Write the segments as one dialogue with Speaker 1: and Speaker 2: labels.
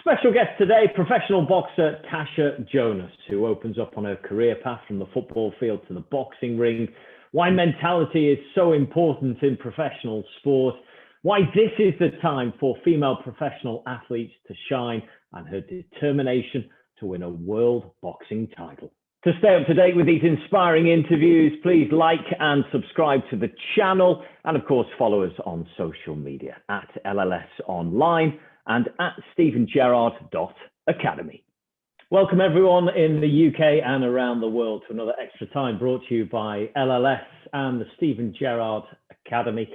Speaker 1: Special guest today, professional boxer Natasha Jonas, who opens up on her career path from the football field to the boxing ring, why mentality is so important in professional sport, why this is the time for female professional athletes to shine, and her determination to win a world boxing title. To stay up to date with these inspiring interviews, please like and subscribe to the channel, and of course follow us on social media at LLS Online and at stephengerrard.academy. Welcome everyone in the UK and around the world to another Extra Time brought to you by LLS and the Stephen Gerrard Academy.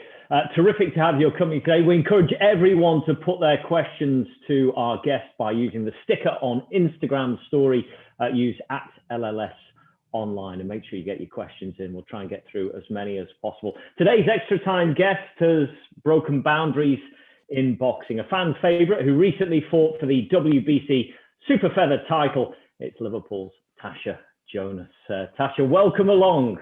Speaker 1: Terrific to have your company today. We encourage everyone to put their questions to our guest by using the sticker on Instagram story. Use at LLS Online and make sure you get your questions in. We'll try and get through as many as possible. Today's Extra Time guest has broken boundaries in boxing, a fan favorite who recently fought for the WBC super feather title. It's Liverpool's Natasha Jonas. Tasha, welcome along.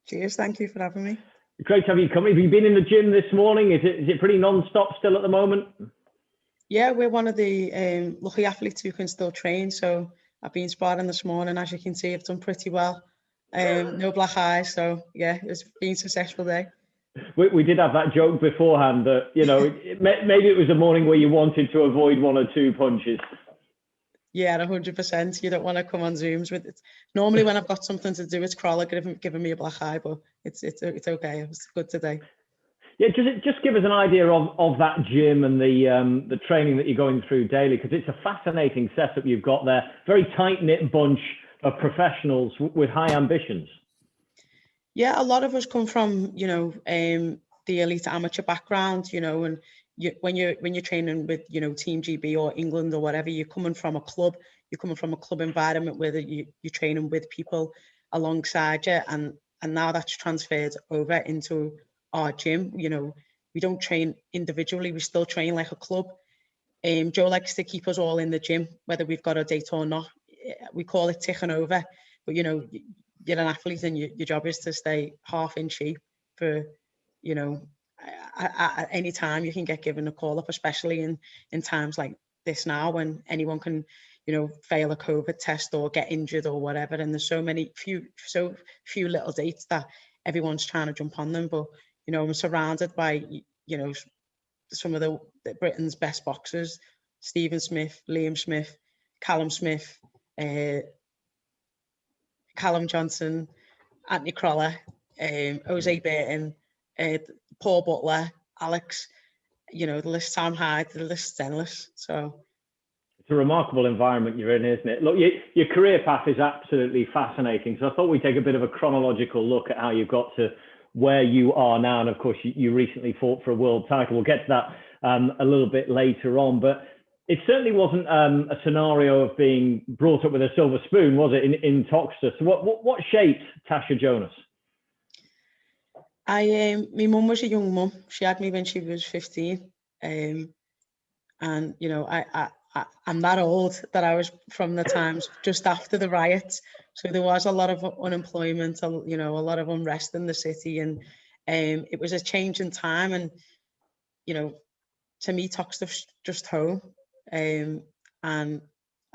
Speaker 2: Cheers, thank you for having me.
Speaker 1: Great to have you company. Have you been in the gym this morning? Is it pretty non-stop still at the moment?
Speaker 2: Yeah, we're one of the lucky athletes who can still train. So I've been sparring this morning. As you can see, I've done pretty well. No black eyes. So yeah, it's been a successful day.
Speaker 1: We did have that joke beforehand that, you know, maybe it was a morning where you wanted to avoid one or two punches. Yeah,
Speaker 2: 100%. You don't want to come on Zooms with it. Normally when I've got something to do, it's Crawler giving me a black eye, but it's okay. It was good today.
Speaker 1: Yeah, just give us an idea of that gym and the training that you're going through daily, because it's a fascinating setup you've got there. Very tight-knit bunch of professionals with high ambitions.
Speaker 2: Yeah, a lot of us come from, you know, the elite amateur background, you know, and when you're training with, you know, Team GB or England or whatever, you're coming from a club environment where you're training with people alongside you, and now that's transferred over into our gym. You know, we don't train individually, we still train like a club. Joe likes to keep us all in the gym, whether we've got a date or not. We call it ticking over, but you know, you're an athlete and your job is to stay half in shape for, you know, at any time you can get given a call up, especially in times like this now when anyone can, you know, fail a COVID test or get injured or whatever. And there's so few little dates that everyone's trying to jump on them. But, you know, I'm surrounded by, you know, some of the Britain's best boxers: Stephen Smith, Liam Smith, Callum Smith, Callum Johnson, Anthony Crawler, Jose Burton, Paul Butler, Alex. You know, the list, Sam Hyde, the list's endless. So
Speaker 1: it's a remarkable environment you're in, isn't it? Look, your career path is absolutely fascinating. So I thought we'd take a bit of a chronological look at how you got to where you are now. And of course, you recently fought for a world title. We'll get to that a little bit later on. But it certainly wasn't a scenario of being brought up with a silver spoon, was it, in Toxteth? So what shaped Natasha Jonas?
Speaker 2: My mum was a young mum. She had me when she was 15. And, you know, I'm that old that I was from the times just after the riots. So there was a lot of unemployment, you know, a lot of unrest in the city. And it was a change in time. And, you know, to me, Toxteth's just home. And as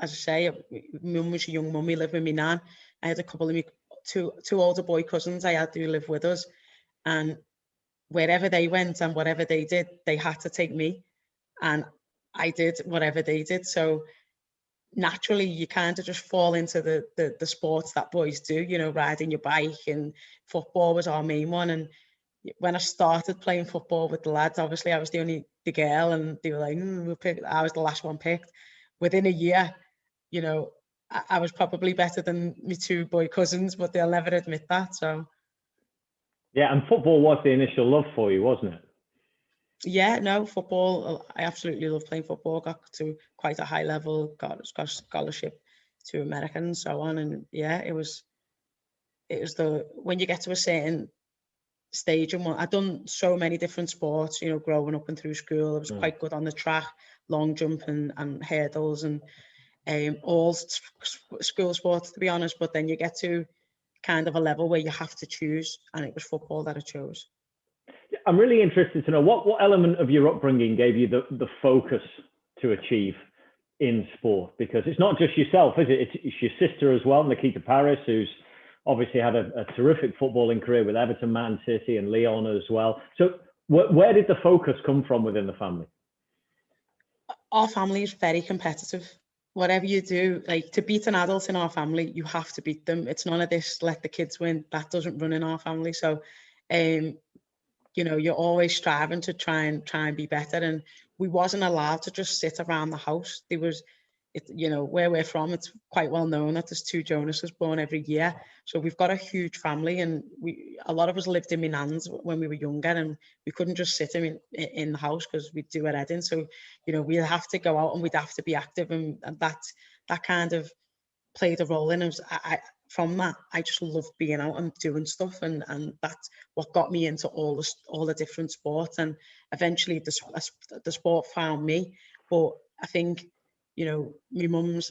Speaker 2: I say, mum was a young mum. We lived with me nan. I had a couple of two older boy cousins I had to live with us, and wherever they went and whatever they did, they had to take me, and I did whatever they did. So naturally, you kind of just fall into the sports that boys do. You know, riding your bike, and football was our main one. And when I started playing football with the lads, obviously I was the girl, and they were like, I was the last one picked. Within a year, you know, I was probably better than my two boy cousins, but they'll never admit that. So
Speaker 1: yeah, and football was the initial love for you, wasn't it?
Speaker 2: Yeah, no, football, I absolutely love playing football. Got to quite a high level, got a scholarship to America and so on. And yeah, it was when you get to a certain stage, and I've done so many different sports, you know, growing up and through school. I was quite good on the track, long jump and hurdles, and all school sports, to be honest. But then you get to kind of a level where you have to choose, and it was football that I chose.
Speaker 1: I'm really interested to know what element of your upbringing gave you the focus to achieve in sport? Because it's not just yourself, is it? It's your sister as well, Nikita Paris, who's obviously had a terrific footballing career with Everton, Man City, and Lyon as well. So where did the focus come from within the family?
Speaker 2: Our family is very competitive. Whatever you do, like to beat an adult in our family, you have to beat them. It's none of this let the kids win. That doesn't run in our family. So, you know, you're always striving to try and be better. And we wasn't allowed to just sit around the house. There was, you know, where we're from, it's quite well known that there's 2 Jonases born every year. So we've got a huge family, and a lot of us lived in my nan's when we were younger, and we couldn't just sit in the house because we'd do our heading. So, you know, we'd have to go out and we'd have to be active, and that kind of played a role in us. From that, I just loved being out and doing stuff, and that's what got me into all the different sports, and eventually the sport found me. But I think, you know, my mum's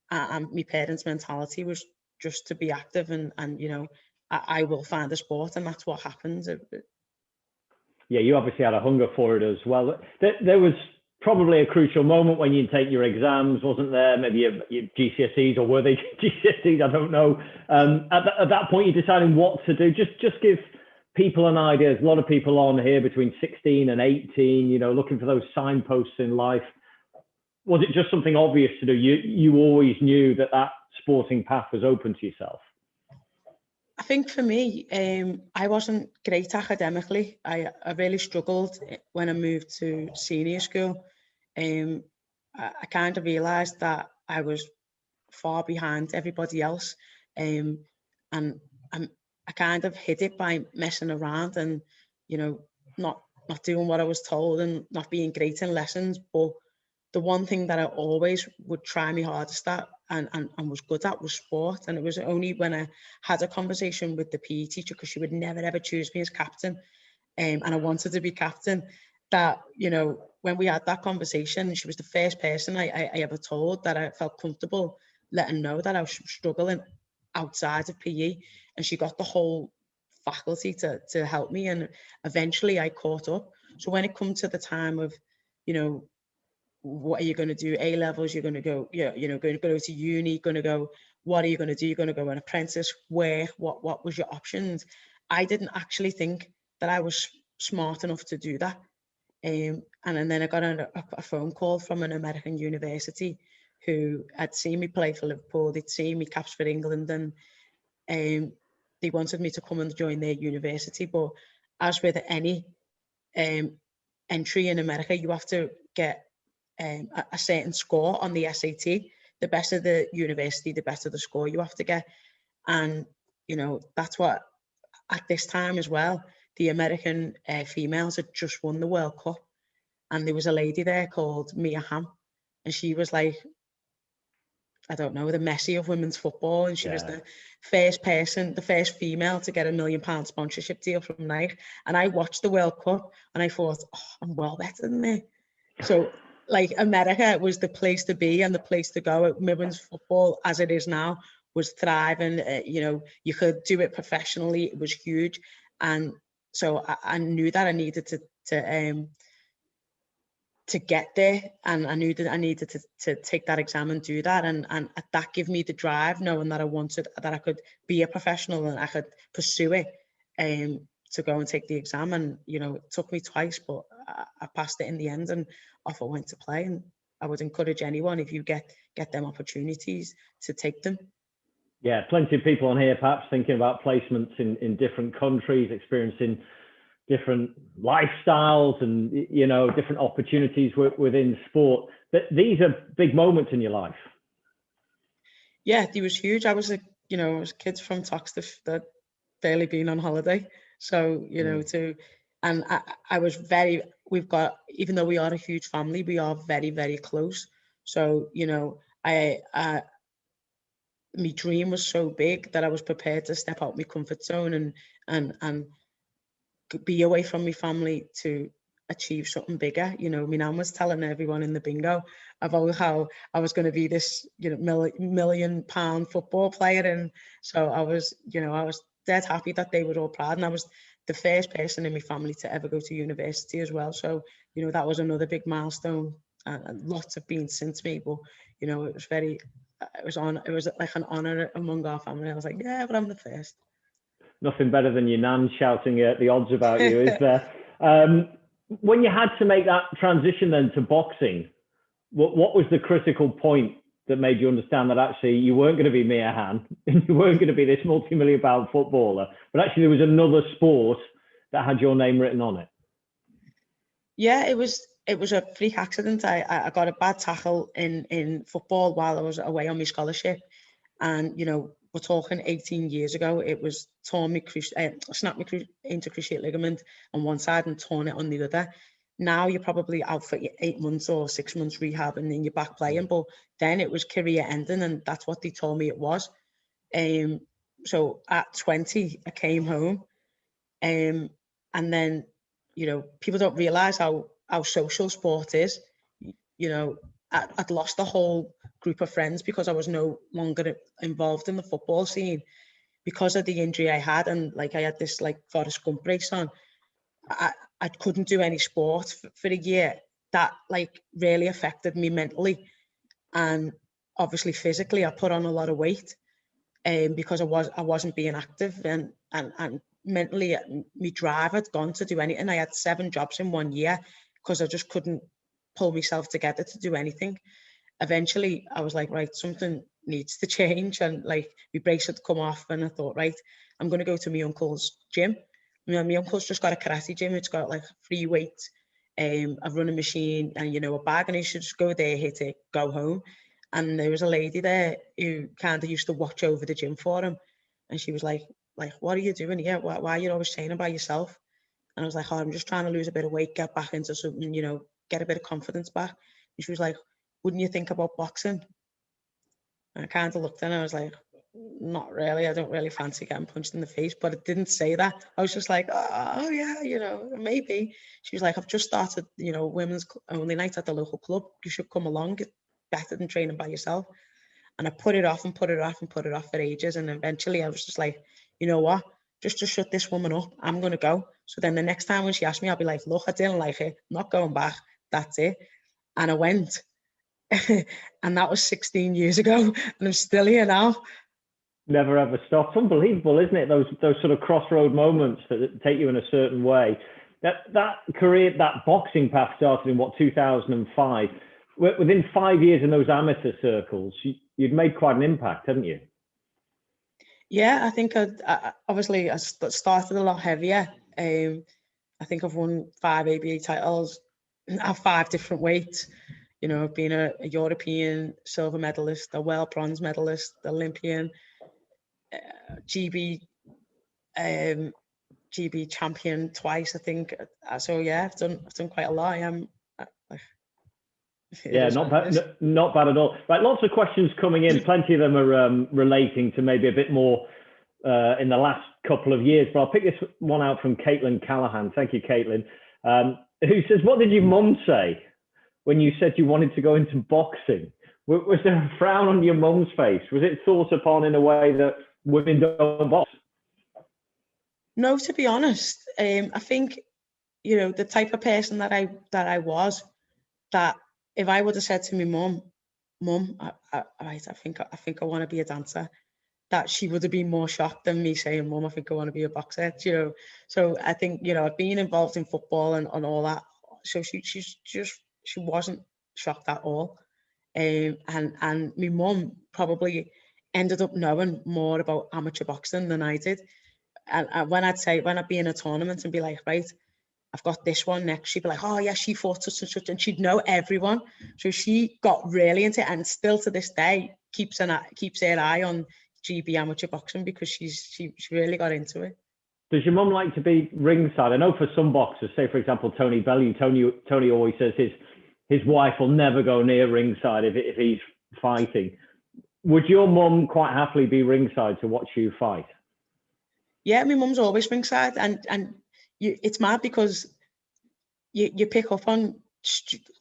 Speaker 2: and my parents' mentality was just to be active, and you know, I will find a sport, and that's what happened.
Speaker 1: Yeah, you obviously had a hunger for it as well. There was probably a crucial moment when you take your exams, wasn't there? Maybe your GCSEs, or were they GCSEs? I don't know. At that point, you're deciding what to do. Just give people an idea. There's a lot of people on here between 16 and 18, you know, looking for those signposts in life. Was it just something obvious to do? You always knew that sporting path was open to yourself?
Speaker 2: I think for me, I wasn't great academically. I really struggled when I moved to senior school. I kind of realised that I was far behind everybody else, and I kind of hid it by messing around and, you know, not doing what I was told and not being great in lessons. But the one thing that I always would try my hardest at and was good at was sport. And it was only when I had a conversation with the PE teacher, because she would never ever choose me as captain, and I wanted to be captain, that, you know, when we had that conversation, she was the first person I ever told that I felt comfortable letting know that I was struggling outside of PE. And she got the whole faculty to help me, and eventually I caught up. So when it comes to the time of, you know, what are you going to do? A levels, you're going to go, you know, going to go to uni, going to go, what are you going to do? You're going to go an apprentice, where, what was your options? I didn't actually think that I was smart enough to do that. And then I got a phone call from an American university who had seen me play for Liverpool. They'd seen me caps for England, and they wanted me to come and join their university. But as with any entry in America, you have to get a certain score on the SAT. The better the university, the better the score you have to get. And, you know, that's what, at this time as well, the American females had just won the World Cup. And there was a lady there called Mia Hamm. And she was like, I don't know, the Messi of women's football. And she was the first person, the first female to get £1 million sponsorship deal from Nike. And I watched the World Cup and I thought, oh, I'm well better than me. So, like, America was the place to be and the place to go. Women's football, as it is now, was thriving. You know, you could do it professionally. It was huge. And so I knew that I needed to get there, and I knew that I needed to take that exam and do that, and that gave me the drive, knowing that I could be a professional and I could pursue it, to go and take the exam. And, you know, it took me twice, but I passed it in the end, and off I went to play. And I would encourage anyone, if you get them opportunities, to take them.
Speaker 1: Yeah, plenty of people on here perhaps thinking about placements in different countries, experiencing different lifestyles and, you know, different opportunities within sport. But these are big moments in your life.
Speaker 2: Yeah, it was huge. I was a kid from Toxteth that barely been on holiday. So, you know, and I was even though we are a huge family, we are very, very close. So, you know, my dream was so big that I was prepared to step out my comfort zone and be away from my family to achieve something bigger. You know, my nan was telling everyone in the bingo about how I was going to be this, you know, £1 million football player. And so I was dead happy that they were all proud. And I was the first person in my family to ever go to university as well. So, you know, that was another big milestone and lots have been since me, but you know, it was like an honor among our family. I was like, yeah, but I'm the first.
Speaker 1: Nothing better than your nan shouting the odds about you, is there? When you had to make that transition then to boxing, what was the critical point that made you understand that actually you weren't going to be Mia Hamm and you weren't going to be this multi-million-pound footballer, but actually there was another sport that had your name written on it?
Speaker 2: Yeah, it was a freak accident. I got a bad tackle in football while I was away on my scholarship, and you know, we're talking 18 years ago. It was snapped my intercruciate ligament on one side and torn it on the other. Now you're probably out for 8 months or 6 months rehab, and then you're back playing. But then it was career ending, and that's what they told me it was. So at 20, I came home, and then, you know, people don't realise how social sport is. You know, I'd lost a whole group of friends because I was no longer involved in the football scene because of the injury I had, and like I had this like Forrest Gump brace on. I couldn't do any sport for a year. That like really affected me mentally, and obviously physically. I put on a lot of weight, because I wasn't being active, and mentally, my drive had gone to do anything. I had 7 jobs in 1 year because I just couldn't pull myself together to do anything. Eventually, I was like, right, something needs to change, and like my brace had come off, and I thought, right, I'm going to go to my uncle's gym. You know, my uncle's just got a karate gym. It's got like free weights. I've run a machine and, you know, a bag, and you should just go there, hit it, go home. And there was a lady there who kind of used to watch over the gym for him. And she was like, what are you doing here? Why are you always training by yourself? And I was like, oh, I'm just trying to lose a bit of weight, get back into something, you know, get a bit of confidence back. And she was like, wouldn't you think about boxing? And I kind of looked at her and I was like, not really. I don't really fancy getting punched in the face, but it didn't say that. I was just like, oh yeah, you know, maybe. She was like, I've just started, you know, women's only night at the local club. You should come along. It's better than training by yourself. And I put it off and put it off and put it off for ages. And eventually I was just like, you know what? Just to shut this woman up, I'm going to go. So then the next time when she asked me, I'll be like, look, I didn't like it. I'm not going back. That's it. And I went. And that was 16 years ago. And I'm still here now.
Speaker 1: Never ever stopped. Unbelievable, isn't it? Those sort of crossroad moments that take you in a certain way. That career, that boxing path started in 2005. Within 5 years in those amateur circles, you'd made quite an impact, hadn't you?
Speaker 2: Yeah, I think obviously I started a lot heavier. I think I've won 5 ABA titles at 5 different weights. You know, I've been a European silver medalist, a world bronze medalist, Olympian, GB champion twice, I think. So yeah, I've done quite a lot.
Speaker 1: Yeah, not bad at all. Right, lots of questions coming in. Plenty of them are relating to maybe a bit more in the last couple of years. But I'll pick this one out from Caitlin Callahan. Thank you, Caitlin. Who says, what did your mum say when you said you wanted to go into boxing? Was there a frown on your mum's face? Was it thought upon in a way that women don't box?
Speaker 2: No, to be honest, I think, you know, the type of person that I was, that if I would have said to my mum, I think I want to be a dancer, that she would have been more shocked than me saying, Mum, I think I want to be a boxer, you know. So I think, you know, being involved in football and all that, so she wasn't shocked at all. And my mum probably ended up knowing more about amateur boxing than I did. And when I'd be in a tournament and be like, right, I've got this one next, she'd be like, oh yeah, she fought such and such, and she'd know everyone. So she got really into it, and still to this day keeps her eye on GB amateur boxing because she really got into it.
Speaker 1: Does your mum like to be ringside? I know for some boxers, say for example Tony Bellew, Tony always says his wife will never go near ringside if he's fighting. Would your mum quite happily be ringside to watch you fight?
Speaker 2: Yeah, my mum's always ringside, and it's mad because you pick up on,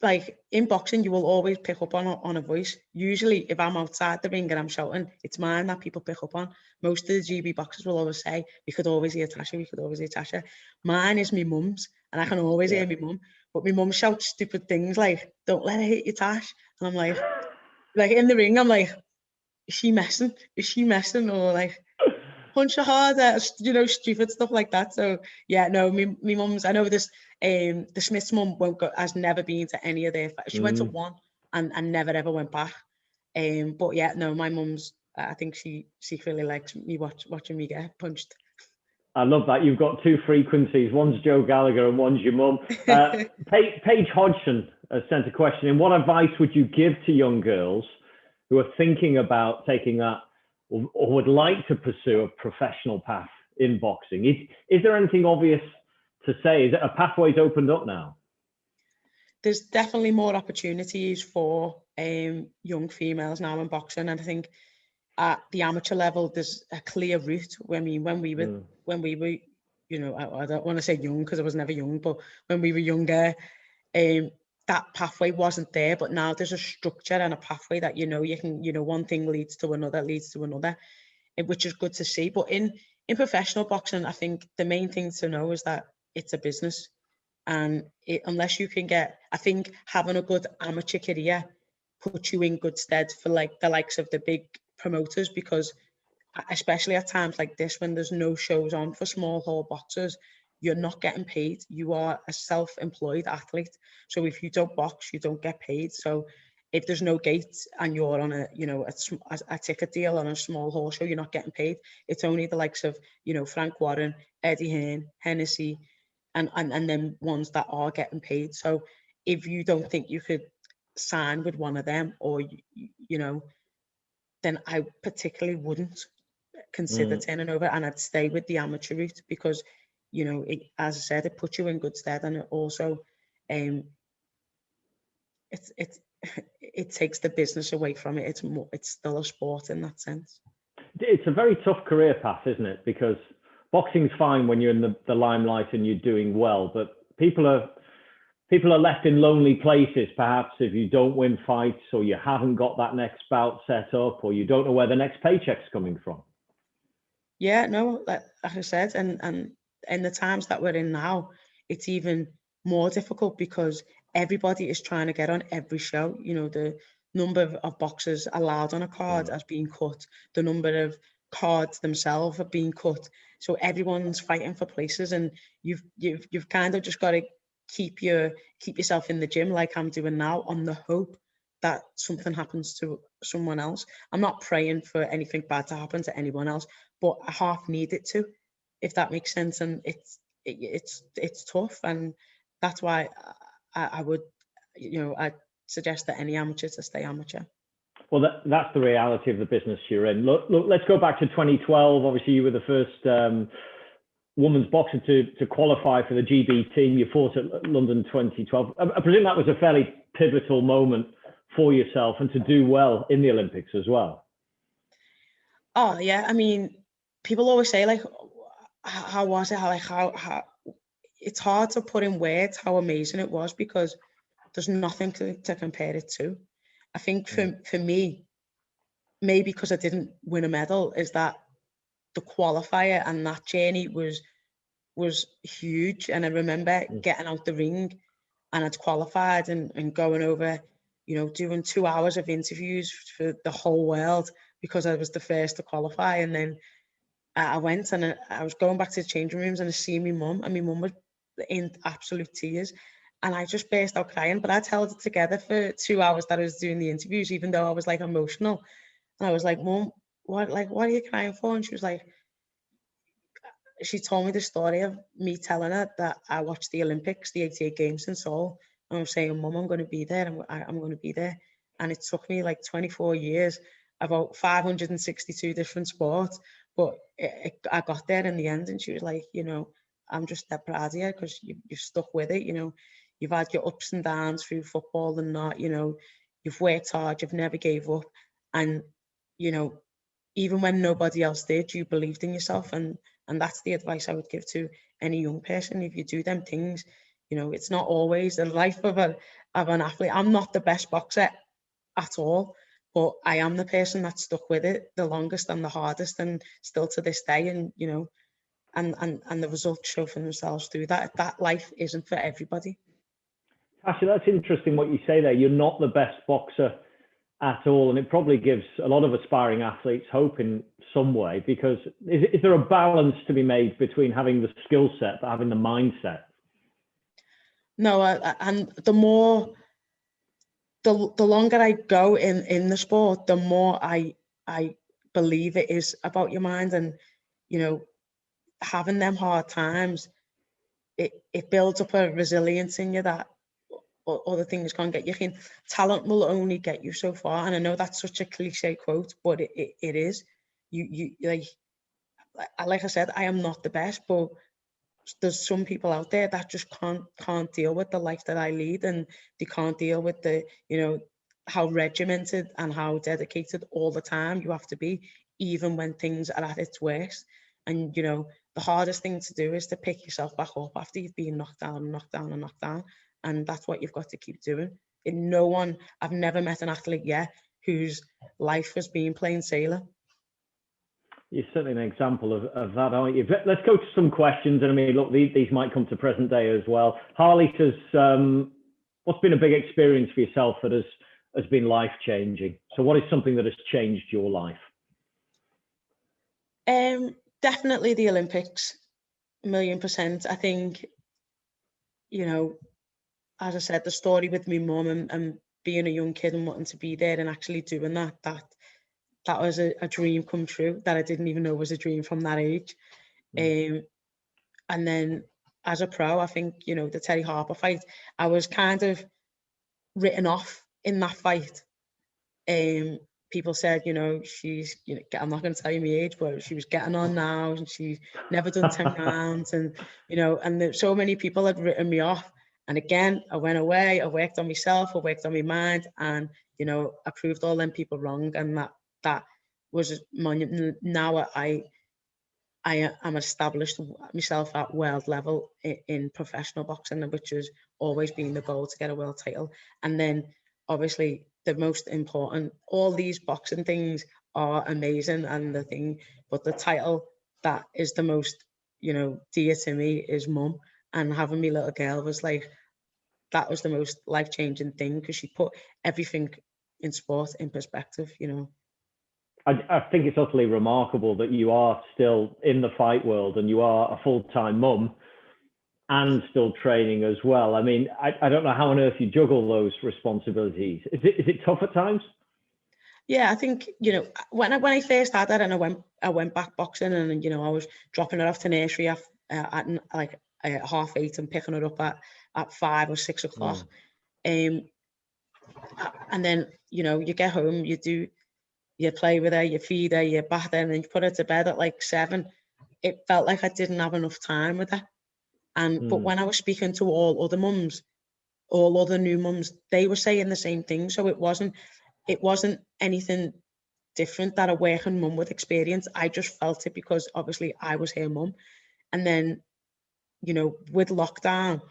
Speaker 2: like in boxing, you will always pick up on a voice. Usually, if I'm outside the ring and I'm shouting, it's mine that people pick up on. Most of the GB boxers will always say, "We could always hear Tasha. We could always hear Tasha." Mine is my mum's, and I can always hear my mum. but my mum shouts stupid things like, "Don't let her hit you, Tash." And I'm like in the ring, I'm like, is she messing? Is she messing? Or like, punch her harder, you know, stupid stuff like that. So yeah, no, me mum's, I know this, the Smith's mum has never been to any of their, she went to one and never ever went back. But yeah, no, my mum's, I think she secretly likes me watching me get punched.
Speaker 1: I love that. You've got two frequencies. One's Joe Gallagher and one's your mum. Paige Hodgson sent a question in. What advice would you give to young girls who are thinking about taking that or would like to pursue a professional path in boxing? Is there anything obvious to say? Is it a pathway's opened up now?
Speaker 2: There's definitely more opportunities for young females now in boxing, and I think at the amateur level, there's a clear route. I mean, when we were, you know, I don't want to say young because I was never young, but when we were younger, that pathway wasn't there. But now there's a structure and a pathway that, you know, you can, you know, one thing leads to another, which is good to see. But in professional boxing, I think the main thing to know is that it's a business, and unless you can get, I think having a good amateur career puts you in good stead for like the likes of the big promoters, because especially at times like this when there's no shows on for small hall boxers, you're not getting paid. You are a self-employed athlete, so if you don't box, you don't get paid. So if there's no gates and you're on a, you know, a ticket deal on a small hall show, you're not getting paid. It's only the likes of, you know, Frank Warren, Eddie Hearn, Hennessy, and then ones that are getting paid. So if you don't think you could sign with one of them, or you know, then I particularly wouldn't consider turning over, and I'd stay with the amateur route, because, you know, as I said, it puts you in good stead, and it also it takes the business away from it. It's still a sport in that sense.
Speaker 1: It's a very tough career path, isn't it? Because boxing's fine when you're in the limelight and you're doing well, but people are left in lonely places, perhaps, if you don't win fights, or you haven't got that next bout set up, or you don't know where the next paycheck's coming from.
Speaker 2: Yeah, no, like I said, and in the times that we're in now, it's even more difficult because everybody is trying to get on every show. You know, the number of boxers allowed on a card has been cut. The number of cards themselves have been cut. So everyone's fighting for places, and you've kind of just got to keep yourself in the gym, like I'm doing now, on the hope that something happens to someone else. I'm not praying for anything bad to happen to anyone else, but I half need it to, if that makes sense. And it's tough, and that's why I would, you know, I suggest that any amateur to stay amateur.
Speaker 1: Well, that's the reality of the business you're in. Look, let's go back to 2012. Obviously, you were the first women's boxer to qualify for the GB team. You fought at London 2012. I presume that was a fairly pivotal moment for yourself, and to do well in the Olympics as well.
Speaker 2: Oh yeah, I mean, people always say like, how was it? How it's hard to put in words how amazing it was, because there's nothing to compare it to. I think for me, maybe because I didn't win a medal, is that the qualifier and that journey was huge. And I remember getting out the ring and I'd qualified and going over, you know, doing 2 hours of interviews for the whole world because I was the first to qualify. And then I went and I was going back to the changing rooms and I see my mum, and my mum was in absolute tears. And I just burst out crying, but I'd held it together for 2 hours that I was doing the interviews, even though I was like emotional. And I was like, Mum, what are you crying for? And she was like, she told me the story of me telling her that I watched the Olympics, the 88 games in Seoul. And I'm saying, Mum, I'm going to be there. I'm going to be there. And it took me like 24 years, about 562 different sports. But I got there in the end. And she was like, you know, I'm just that proud of you because you've stuck with it. You know, you've had your ups and downs through football and not, you know, you've worked hard, you've never gave up. And, you know, even when nobody else did, you believed in yourself. And that's the advice I would give to any young person. If you do them things, you know, it's not always the life of an athlete. I'm not the best boxer at all, but I am the person that stuck with it the longest and the hardest, and still to this day. And, you know, and the results show for themselves through that. That life isn't for everybody.
Speaker 1: Tasha, that's interesting what you say there. You're not the best boxer at all, and it probably gives a lot of aspiring athletes hope in some way, because is there a balance to be made between having the skill set but having the mindset?
Speaker 2: No, and the longer I go in the sport, the more I believe it is about your mind, and you know, having them hard times, it builds up a resilience in you that other things can't get you. Talent will only get you so far, and I know that's such a cliche quote, but it is. You like I said, I am not the best, but there's some people out there that just can't deal with the life that I lead, and they can't deal with the, you know, how regimented and how dedicated all the time you have to be, even when things are at its worst. And you know, the hardest thing to do is to pick yourself back up after you've been knocked down and knocked down and knocked down, and that's what you've got to keep doing. And no one, I've never met an athlete yet whose life has been plain sailing.
Speaker 1: You're certainly an example of that, aren't you? Let's go to some questions. And I mean, look, these might come to present day as well. Harley says, what's been a big experience for yourself that has been life-changing? So what is something that has changed your life?
Speaker 2: Definitely the Olympics, 1,000,000%. I think, you know, as I said, the story with my mum and being a young kid and wanting to be there and actually doing that was a dream come true that I didn't even know was a dream from that age. And then as a pro, I think, you know, the Terry Harper fight, I was kind of written off in that fight. People said, you know, she's, you know, I'm not going to tell you my age, but she was getting on now and she's never done 10 rounds. And, you know, and so many people had written me off. And again, I went away, I worked on myself, I worked on my mind, and, you know, I proved all them people wrong. And that was now I am established myself at world level in professional boxing, which has always been the goal, to get a world title. And then obviously the most important, all these boxing things are amazing and the thing, but the title that is the most, you know, dear to me is mum. And having me little girl was like, that was the most life-changing thing, because she put everything in sport in perspective, you know.
Speaker 1: I think it's utterly remarkable that you are still in the fight world and you are a full-time mum and still training as well. I mean, I don't know how on earth you juggle those responsibilities. Is it tough at times? Yeah,
Speaker 2: I think, you know, when I first started and I went back boxing, and, you know, I was dropping her off to nursery at like 8:30 and picking her up at 5 or 6 o'clock. And then, you know, you get home, you play with her, you feed her, you bath her, and then you put her to bed at like 7. It felt like I didn't have enough time with her. But when I was speaking to all other mums, all other new mums, they were saying the same thing. So it wasn't anything different that a working mum would experience. I just felt it because obviously I was her mum. And then, you know, with lockdown,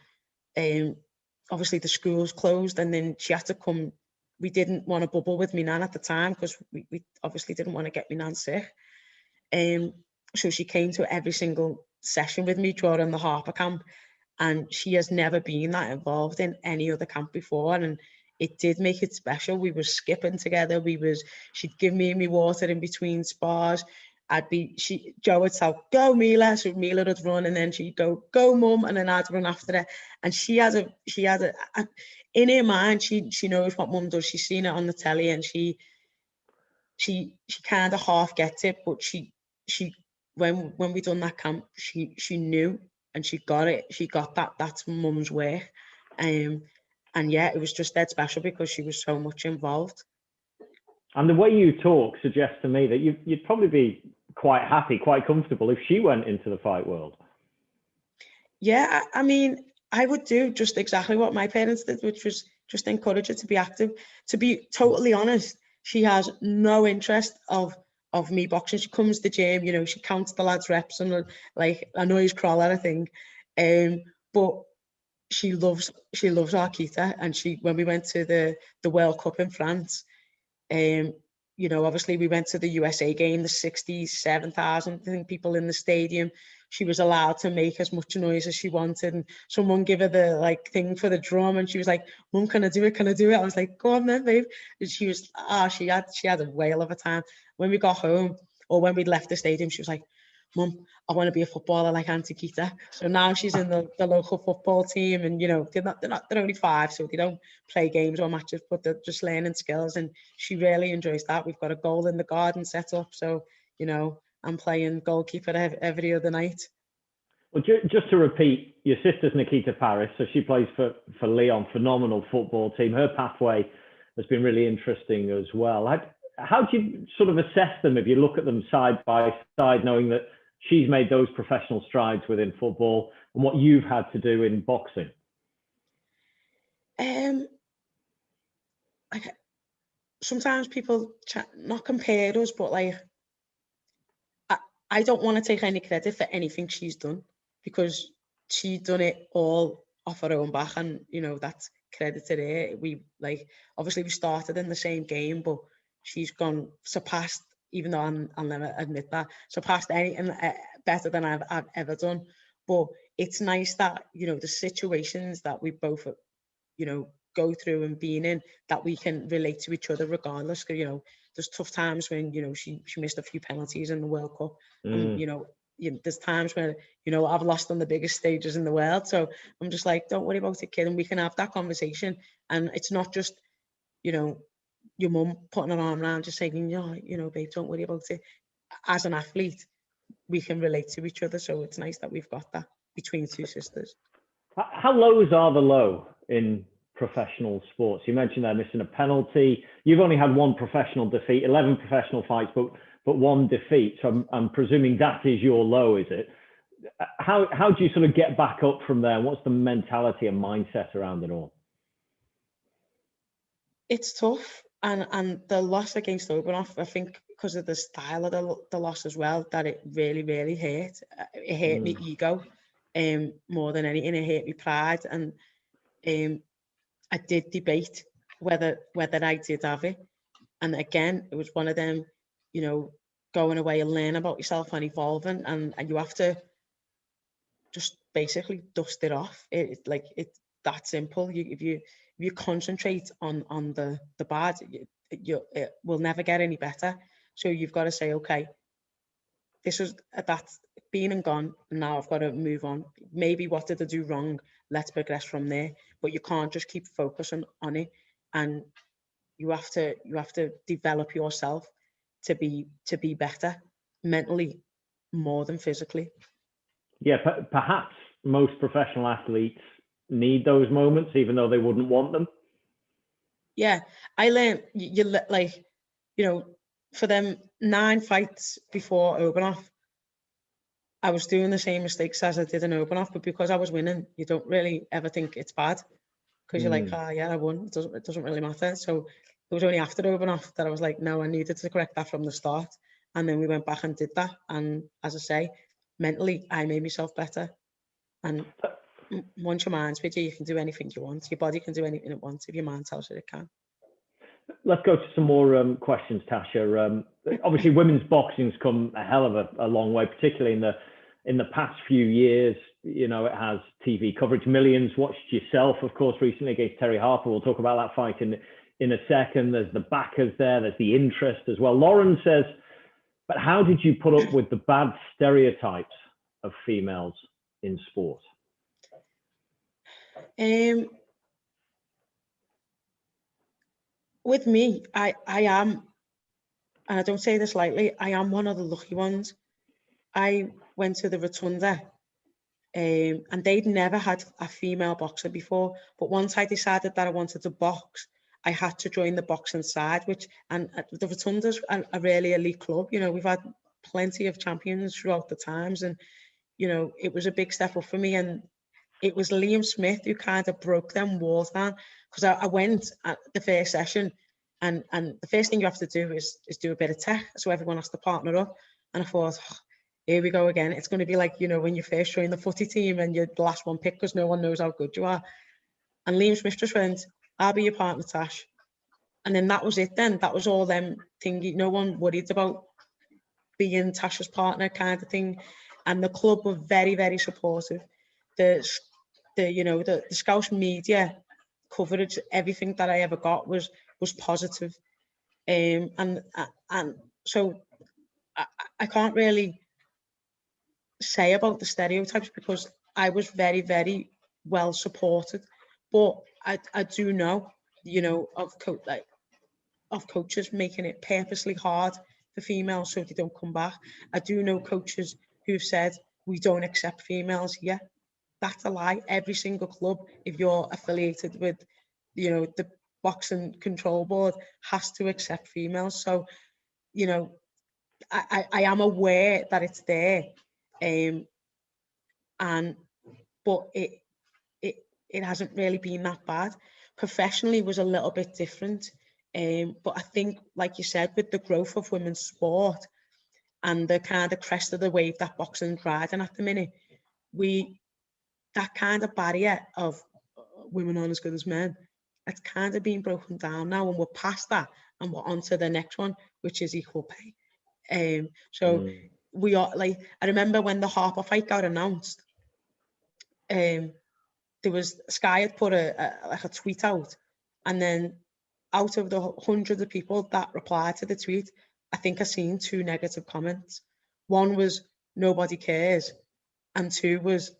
Speaker 2: obviously the schools closed, and then she had to come. We didn't want to bubble with me nan at the time because we obviously didn't want to get me nan sick. So she came to every single session with me during the Harper camp, and she has never been that involved in any other camp before, and it did make it special. We were skipping together. She'd give me my water in between spars. Joe would say, "Go, Mila." So Mila would run, and then she'd go, "Go, mum," and then I'd run after her. And she had a in her mind, she knows what mum does. She's seen it on the telly, and she kind of half gets it. But she when we done that camp, she knew, and she got it. She got that. That's mum's work. And yeah, it was just that special because she was so much involved.
Speaker 1: And the way you talk suggests to me that you'd probably be quite happy, quite comfortable if she went into the fight world.
Speaker 2: Yeah, I mean, I would do just exactly what my parents did, which was just encourage her to be active. To be totally honest, she has no interest of me boxing. She comes to the gym, you know, she counts the lads' reps and like a noise crawler, I think. But she loves Arkita, and when we went to the World Cup in France, you you know, obviously we went to the USA game, the 67,000, I think, people in the stadium. She was allowed to make as much noise as she wanted, and someone gave her the like thing for the drum, and she was like, "Mum, can I do it? Can I do it?" I was like, "Go on then, babe." And she was, she had a whale of a time. When we got home, or when we left the stadium, she was like, "Mum, I want to be a footballer like Auntie Keita." So now she's in the local football team, and you know, they're only 5, so they don't play games or matches, but they're just learning skills, and she really enjoys that. We've got a goal in the garden set up, so you know, I'm playing goalkeeper every other night.
Speaker 1: Well, just to repeat, your sister's Nikita Paris, so she plays for Lyon, phenomenal football team. Her pathway has been really interesting as well. How do you sort of assess them if you look at them side by side, knowing that she's made those professional strides within football and what you've had to do in boxing?
Speaker 2: Like, sometimes people not compare us, but like, I don't want to take any credit for anything she's done, because she's done it all off her own back, and you know, that's credit to her. We like, obviously we started in the same game, but she's gone surpassed, even though I'll never admit that, surpassed anything better than I've ever done. But it's nice that, you know, the situations that we both, you know, go through and being in, that we can relate to each other regardless. Because, you know, there's tough times when, you know, she missed a few penalties in the World Cup. And, you know, there's times where, you know, I've lost on the biggest stages in the world. So I'm just like, don't worry about it, kid. And we can have that conversation. And it's not just, you know, your mum putting her arm around, just saying, yeah, you know, babe, don't worry about it. As an athlete, we can relate to each other. So it's nice that we've got that between two sisters.
Speaker 1: How lows are the low in professional sports? You mentioned they're missing a penalty. You've only had one professional defeat, 11 professional fights, but one defeat. So I'm presuming that is your low, is it? How do you sort of get back up from there? What's the mentality and mindset around it all?
Speaker 2: It's tough. And the loss against Obanov, I think because of the style of the loss as well, that it really, really hurt. It hurt me ego more than anything. It hurt me pride. And I did debate whether I did have it. And again, it was one of them, you know, going away and learning about yourself and evolving, and you have to just basically dust it off. It's that simple. If you concentrate on the bad, it will never get any better. So you've got to say, okay, that's been and gone, and now I've got to move on. Maybe what did I do wrong? Let's progress from there. But you can't just keep focusing on it, and you have to develop yourself to be better mentally more than physically.
Speaker 1: Yeah, perhaps most professional athletes need those moments, even though they wouldn't want them.
Speaker 2: Yeah, I learned, like, you know, for them 9 fights before Obanov, I was doing the same mistakes as I did in Obanov, but because I was winning, you don't really ever think it's bad, because you're like, oh yeah, I won. It doesn't really matter. So it was only after Obanov that I was like, no, I needed to correct that from the start. And then we went back and did that. And as I say, mentally, I made myself better. And once your mind's with you, you can do anything you want. Your body can do anything it wants if your mind tells it it can.
Speaker 1: Let's go to some more questions, Tasha. Obviously, women's boxing's come a hell of a long way, particularly in the past few years. You know, it has TV coverage. Millions watched yourself, of course, recently against Terry Harper. We'll talk about that fight in a second. There's the backers there. There's the interest as well. Lauren says, but how did you put up with the bad stereotypes of females in sport?
Speaker 2: With me, I am, and I don't say this lightly, I am one of the lucky ones. I went to the Rotunda, and they'd never had a female boxer before. But once I decided that I wanted to box, I had to join the boxing side, and the Rotunda's a really elite club. You know, we've had plenty of champions throughout the times, and, you know, it was a big step up for me. And it was Liam Smith who kind of broke them walls down, because I went at the first session, and the first thing you have to do is do a bit of tech, so everyone has to partner up. And I thought, oh, here we go again. It's going to be like, you know, when you first join the footy team and you're the last one picked because no one knows how good you are. And Liam Smith just went, I'll be your partner, Tash. And then that was it then. That was all them thingy. No one worried about being Tasha's partner kind of thing. And the club were very, very supportive. The Scouse media coverage, everything that I ever got was positive. And so I can't really say about the stereotypes because I was very, very well supported. But I do know, of coaches making it purposely hard for females so they don't come back. I do know coaches who've said, we don't accept females. Yeah, that's a lie. Every single club, if you're affiliated with, the boxing control board, has to accept females. So, I am aware that it's there. But it hasn't really been that bad. Professionally was a little bit different. But I think, like you said, with the growth of women's sport and the kind of crest of the wave that boxing's riding at the minute, that kind of barrier of women aren't as good as men, it's kind of been broken down now, and we're past that and we're on to the next one, which is equal pay. We are like, I remember when the Harper fight got announced, there was Sky had put a tweet out, and then out of the hundreds of people that replied to the tweet, I think I seen 2 negative comments. One was nobody cares, and 2 was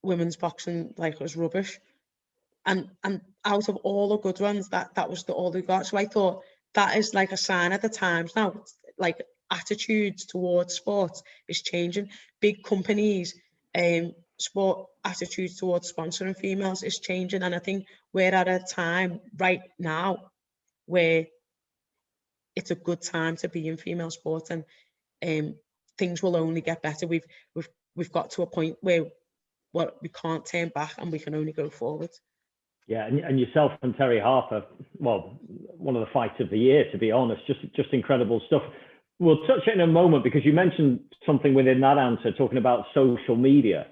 Speaker 2: women's boxing was rubbish. And out of all the good ones, that was all they got. So I thought that is like a sign of the times now. Like, attitudes towards sports is changing. Big companies, sport attitudes towards sponsoring females is changing, and I think we're at a time right now where it's a good time to be in female sport, and things will only get better. We've got to a point where we can't turn back and we can only go forward.
Speaker 1: Yeah, and yourself and Terry Harper, well, one of the fights of the year, to be honest, just incredible stuff. We'll touch it in a moment because you mentioned something within that answer, talking about social media.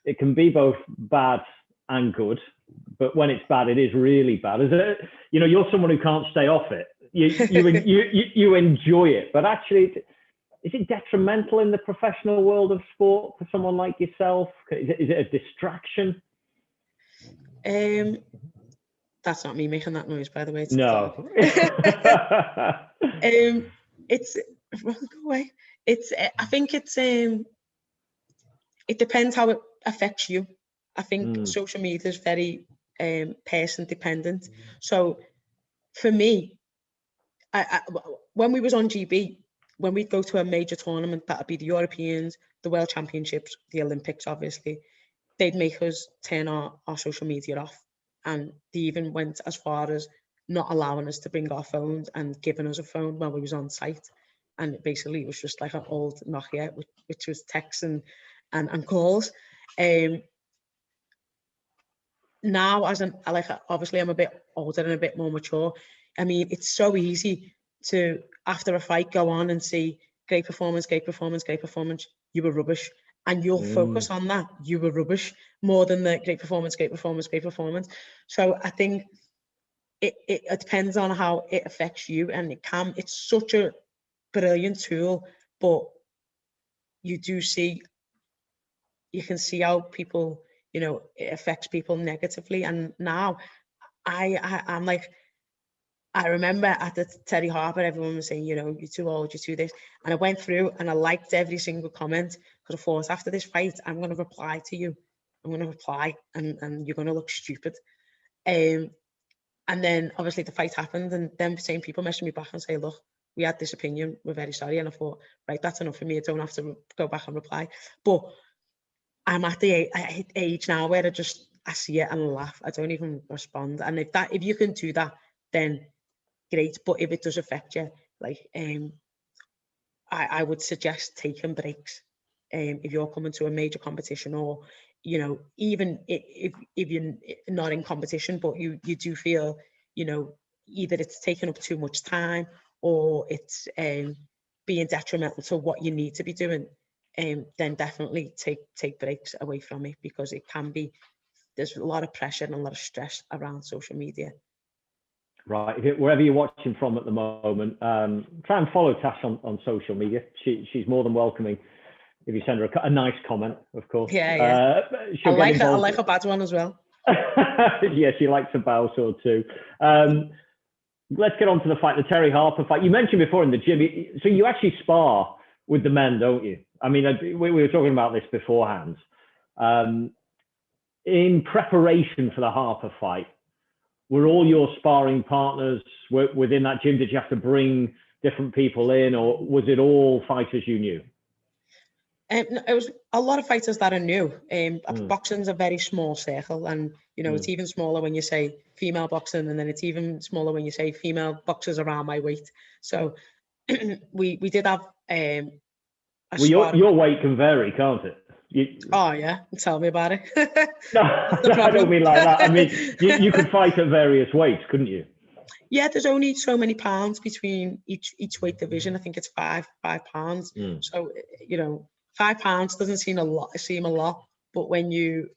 Speaker 1: It can be both bad and good, but when it's bad, it is really bad. You're someone who can't stay off it. You enjoy it, but actually, is it detrimental in the professional world of sport for someone like yourself? Is it a distraction?
Speaker 2: That's not me making that noise, by the way.
Speaker 1: No.
Speaker 2: It's go away. I think it depends how it affects you. I think social media is very person dependent. So for me, when we was on GB, when we'd go to a major tournament, that'd be the Europeans, the World Championships, the Olympics, obviously, they'd make us turn our social media off. And they even went as far as not allowing us to bring our phones and giving us a phone when we was on site. And basically it was just like an old Nokia, which was texts and calls. Now, obviously I'm a bit older and a bit more mature. I mean, it's so easy to, after a fight, go on and see great performance, you were rubbish. And you'll focus on that, you were rubbish, more than the great performance. So I think it depends on how it affects you, and it's such a brilliant tool, but you can see how people, it affects people negatively. And now I'm like, I remember at the Terry Harper, everyone was saying, you're too old, you're too this. And I went through and I liked every single comment, because I thought, after this fight, I'm going to reply to you. I'm going to reply and you're going to look stupid. And then obviously the fight happened, and then the same people messaged me back and say, look, we had this opinion, we're very sorry. And I thought, right, that's enough for me. I don't have to go back and reply. But I'm at the age now where I see it and laugh. I don't even respond. And if you can do that, then great. But if it does affect you, I would suggest taking breaks. If you're coming to a major competition, or even if you're not in competition, but you do feel either it's taking up too much time, or it's being detrimental to what you need to be doing, then definitely take breaks away from it, because there's a lot of pressure and a lot of stress around social media.
Speaker 1: Right. Wherever you're watching from at the moment, try and follow Tash on social media. She's more than welcoming if you send her a nice comment, of course.
Speaker 2: Yeah. I like a bad one as well.
Speaker 1: Yeah, she likes a bow or two. Let's get on to the fight, the Terry Harper fight. You mentioned before in the gym, so you actually spar with the men, don't you? I mean, we were talking about this beforehand. In preparation for the Harper fight, were all your sparring partners within that gym? Did you have to bring different people in, or was it all fighters you knew?
Speaker 2: It was a lot of fighters that are new. Boxing's a very small circle, and it's even smaller when you say female boxing, and then it's even smaller when you say female boxers around my weight. So we did have
Speaker 1: your weight can vary, can't it?
Speaker 2: Oh yeah, tell me about it.
Speaker 1: No, I don't mean like that. I mean you could fight at various weights, couldn't you?
Speaker 2: Yeah, there's only so many pounds between each weight division. I think it's five pounds. So 5 pounds doesn't seem a lot, but when you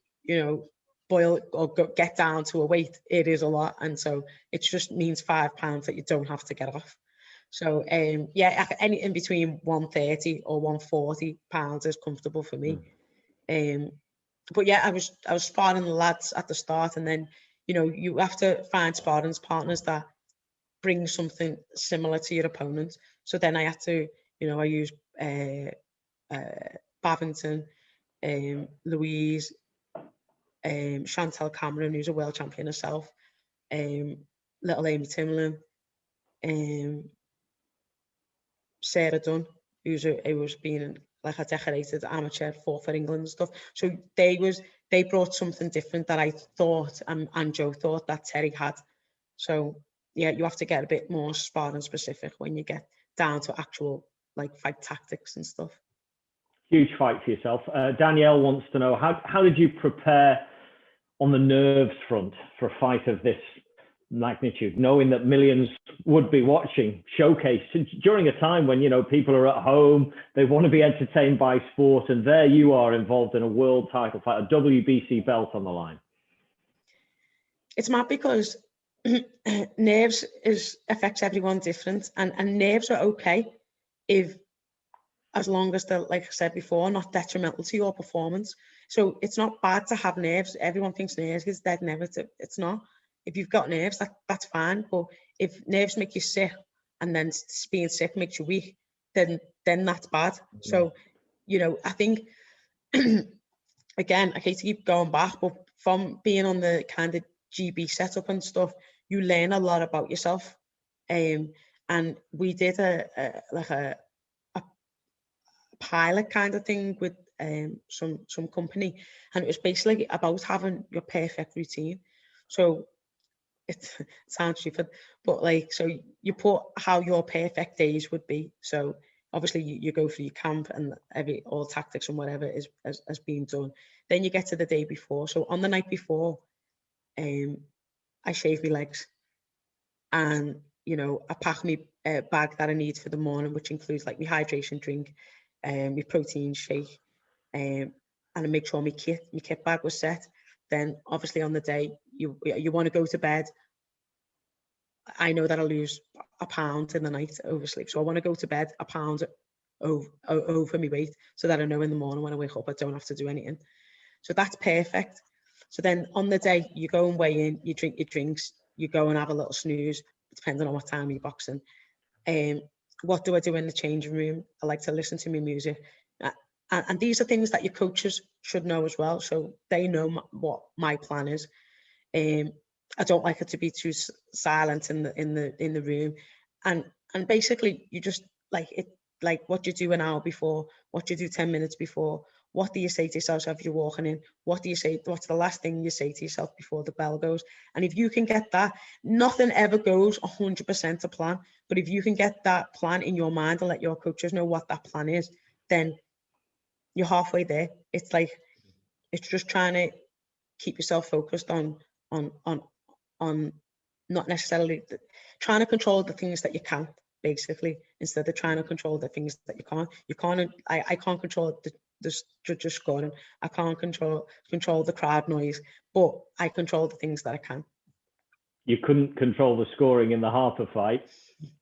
Speaker 2: boil or get down to a weight, it is a lot, and so it just means 5 pounds that you don't have to get off. So yeah, anything between 130 or 140 pounds is comfortable for me. But yeah, I was sparring the lads at the start, and then you have to find sparring partners that bring something similar to your opponent. So then I had to, I used Bavington, Louise, Chantel Cameron, who's a world champion herself, little Amy Timlin, Sarah Dunn, who was being like a decorated amateur, fought for England and stuff. So they brought something different that I thought and Joe thought that Terry had. So yeah, you have to get a bit more sparring specific when you get down to actual like fight tactics and stuff.
Speaker 1: Huge fight for yourself. Danielle wants to know, how did you prepare on the nerves front for a fight of this magnitude, knowing that millions would be watching Showcase during a time when people are at home, they want to be entertained by sport, and there you are involved in a world title fight, a WBC belt on the line?
Speaker 2: It's mad because nerves affects everyone different, and nerves are okay as long as they're, like I said before, not detrimental to your performance. So it's not bad to have nerves. Everyone thinks nerves is dead negative. It's not. If you've got nerves, that's fine. But if nerves make you sick, and then being sick makes you weak, then that's bad. So, I think, again, I hate to keep going back, but from being on the kind of GB setup and stuff, you learn a lot about yourself. And we did a pilot kind of thing with some company, and it was basically about having your perfect routine. So it sounds stupid, but so you put how your perfect days would be. So obviously you go through your camp and all tactics and whatever has been done. Then you get to the day before. So on the night before, I shave my legs, and I pack my bag that I need for the morning, which includes like my hydration drink, my protein shake, and I make sure my kit bag was set. Then obviously on the day you want to go to bed. I know that I'll lose a pound in the night oversleep, so I want to go to bed a pound over my weight, so that I know in the morning when I wake up I don't have to do anything. So that's perfect. So then on the day you go and weigh in, you drink your drinks, you go and have a little snooze, depending on what time you're boxing. What do I do in the changing room? I like to listen to my music. And these are things that your coaches should know as well, so they know what my plan is. I don't like it to be too silent in the room, and basically you just like what you do an hour before, what you do 10 minutes before, what do you say to yourself if you're walking in, what do you say, what's the last thing you say to yourself before the bell goes. And if you can get that, nothing ever goes 100% to plan, but if you can get that plan in your mind and let your coaches know what that plan is, then you're halfway there. It's just trying to keep yourself focused on not necessarily trying to control the things that you can, basically, instead of trying to control the things that you can't. I can't control the judges scoring. I can't control the crowd noise, but I control the things that I can.
Speaker 1: you couldn't control the scoring in the Harper fight.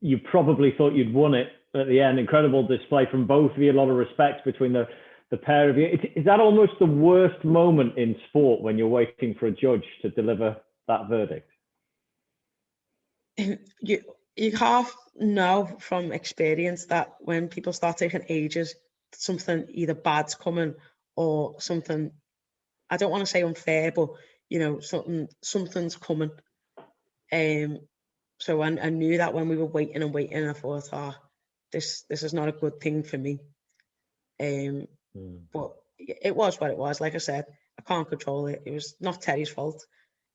Speaker 1: You probably thought you'd won it at the end. Incredible display from both of you. A lot of respect between the pair of you. Is that almost the worst moment in sport when you're waiting for a judge to deliver that verdict?
Speaker 2: You half know from experience that when people start taking ages, something either bad's coming or something, I don't want to say unfair, but something's coming. So I knew that when we were waiting and waiting, I thought, this is not a good thing for me. But it was what it was. Like I said, I can't control it. It was not Terry's fault.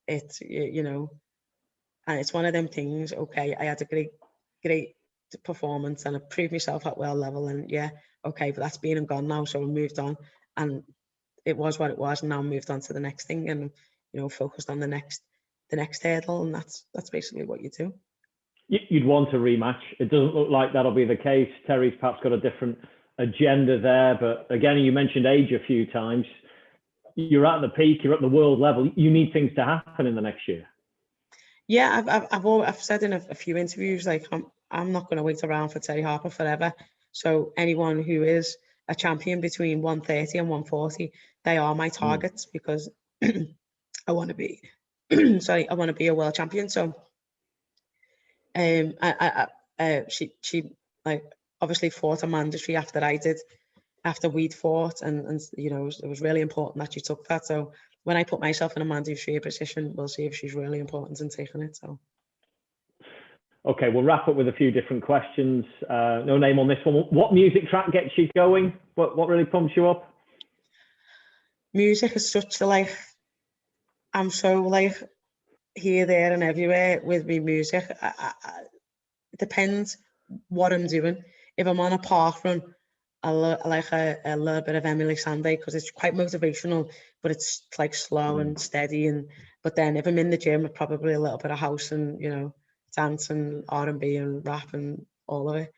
Speaker 2: It's, and it's one of them things. Okay, I had a great performance and I proved myself at world level, and okay, but that's been and gone now. So I moved on, and it was what it was, and now I moved on to the next thing, and focused on the next hurdle, and that's basically what you do.
Speaker 1: You'd want a rematch. It doesn't look like that'll be the case. Terry's perhaps got a different agenda there, but again, you mentioned age a few times. You're at the peak. You're at the world level. You need things to happen in the next year.
Speaker 2: Yeah, I've said in a few interviews, like I'm not going to wait around for Terry Harper forever. So anyone who is a champion between 130 and 140, they are my targets, because I want to be, I want to be a world champion. So, she like obviously fought a mandatory after we'd fought, and it was really important that she took that. So when I put myself in a mandatory position, we'll see if she's really important in taking it. So.
Speaker 1: Okay, we'll wrap up with a few different questions. No name on this one. What music track gets you going? What really pumps you up?
Speaker 2: Music is such I'm so here, there, and everywhere with me music. It depends what I'm doing. If I'm on a park run, I like a little bit of Emily Sandé, because it's quite motivational, but it's slow and steady. But then if I'm in the gym, probably a little bit of house and dance and R&B and rap and all of it.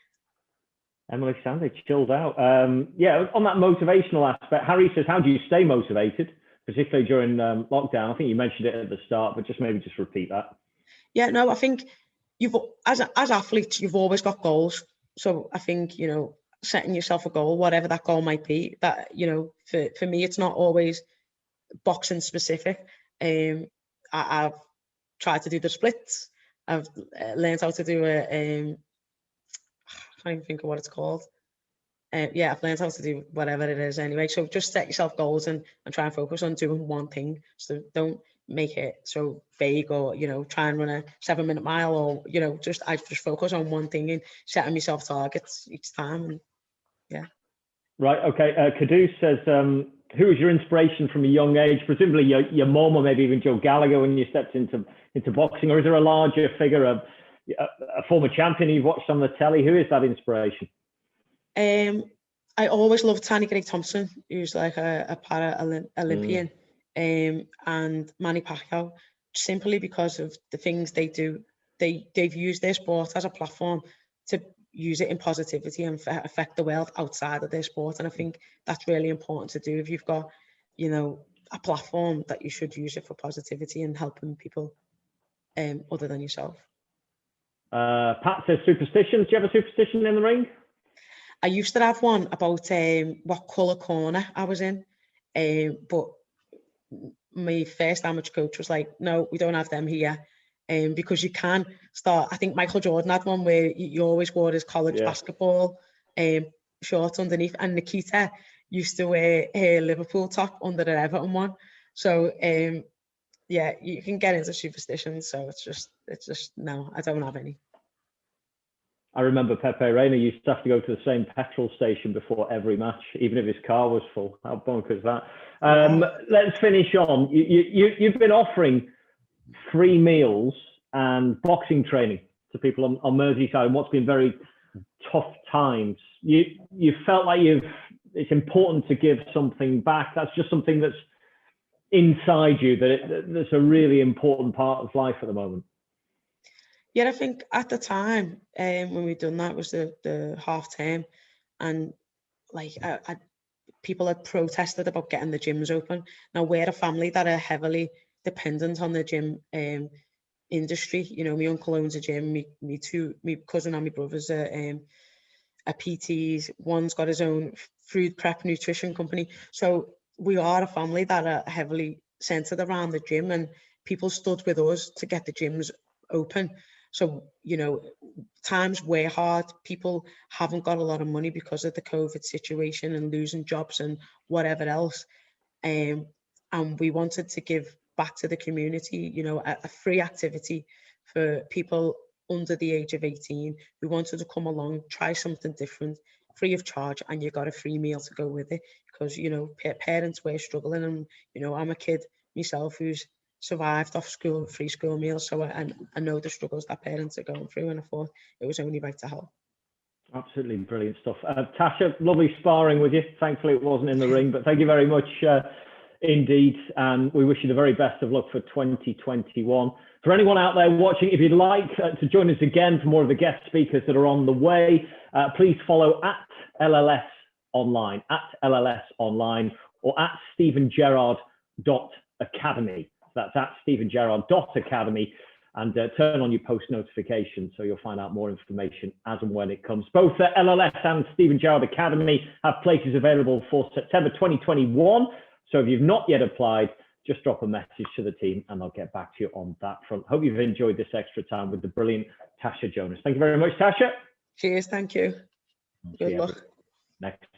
Speaker 1: Emily Sandé, chilled out. On that motivational aspect, Harry says, how do you stay motivated, particularly during lockdown? I think you mentioned it at the start, but maybe repeat that. Yeah,
Speaker 2: no, I think as athletes, you've always got goals. So I think, setting yourself a goal, whatever that goal might be, that, for me, it's not always boxing specific. I've tried to do the splits. I've learned how to do I can't even think of what it's called. I've learned how to do whatever it is anyway. So just set yourself goals and try and focus on doing one thing. So don't make it so vague, or try and run a 7-minute mile, or I just focus on one thing and setting myself targets each time. And
Speaker 1: right. Okay. Caduce says, who was your inspiration from a young age? Presumably your mom, or maybe even Joe Gallagher when you stepped into boxing, or is there a larger figure, a former champion you've watched on the telly? Who is that inspiration?
Speaker 2: I always loved Tanny Greg Thompson, who's like a para-Olympian, and Manny Pacquiao, simply because of the things they do. They've used their sport as a platform to use it in positivity and affect the world outside of their sport. And I think that's really important to do. If you've got, a platform, that you should use it for positivity and helping people other than yourself.
Speaker 1: Pat says superstitions. Do you have a superstition in the ring?
Speaker 2: I used to have one about what colour corner I was in, but my first amateur coach was like, no, we don't have them here, because you can start. I think Michael Jordan had one where he always wore his college basketball shorts underneath, and Nikita used to wear her Liverpool top under the Everton one. So you can get into superstitions. So it's just no, I don't have any.
Speaker 1: I remember Pepe Reina used to have to go to the same petrol station before every match, even if his car was full. How bonkers is that? Let's finish on. You've been offering free meals and boxing training to people on Merseyside in what's been very tough times. You felt like it's important to give something back. That's just something that's inside you, that's a really important part of life at the moment.
Speaker 2: Yeah, I think at the time when we done that was the half term, and people had protested about getting the gyms open. Now we're a family that are heavily dependent on the gym industry. You know, my uncle owns a gym, my cousin and my brother's a PTs, one's got his own food prep nutrition company. So we are a family that are heavily centered around the gym, and people stood with us to get the gyms open. So, you know, times were hard. People haven't got a lot of money because of the COVID situation and losing jobs and whatever else. And we wanted to give back to the community, you know, a free activity for people under the age of 18 who wanted to come along, try something different, free of charge, and you got a free meal to go with it. Because, you know, parents were struggling, and, you know, I'm a kid myself who's survived off free school meals, so I know the struggles that parents are going through, and I thought it was only right to help.
Speaker 1: Absolutely brilliant stuff. Tasha, lovely sparring with you. Thankfully it wasn't in the ring, but thank you very much indeed, and we wish you the very best of luck for 2021. For anyone out there watching, if you'd like to join us again for more of the guest speakers that are on the way, please follow at LLS Online, or at stephengerrard.academy. That's at stephengerrard.academy, and turn on your post notifications so you'll find out more information as and when it comes. Both LLS and Stephen Gerrard Academy have places available for September 2021. So if you've not yet applied, just drop a message to the team and I'll get back to you on that front. Hope you've enjoyed this extra time with the brilliant Natasha Jonas. Thank you very much, Tasha.
Speaker 2: Cheers, thank you. Good luck.
Speaker 1: Next time.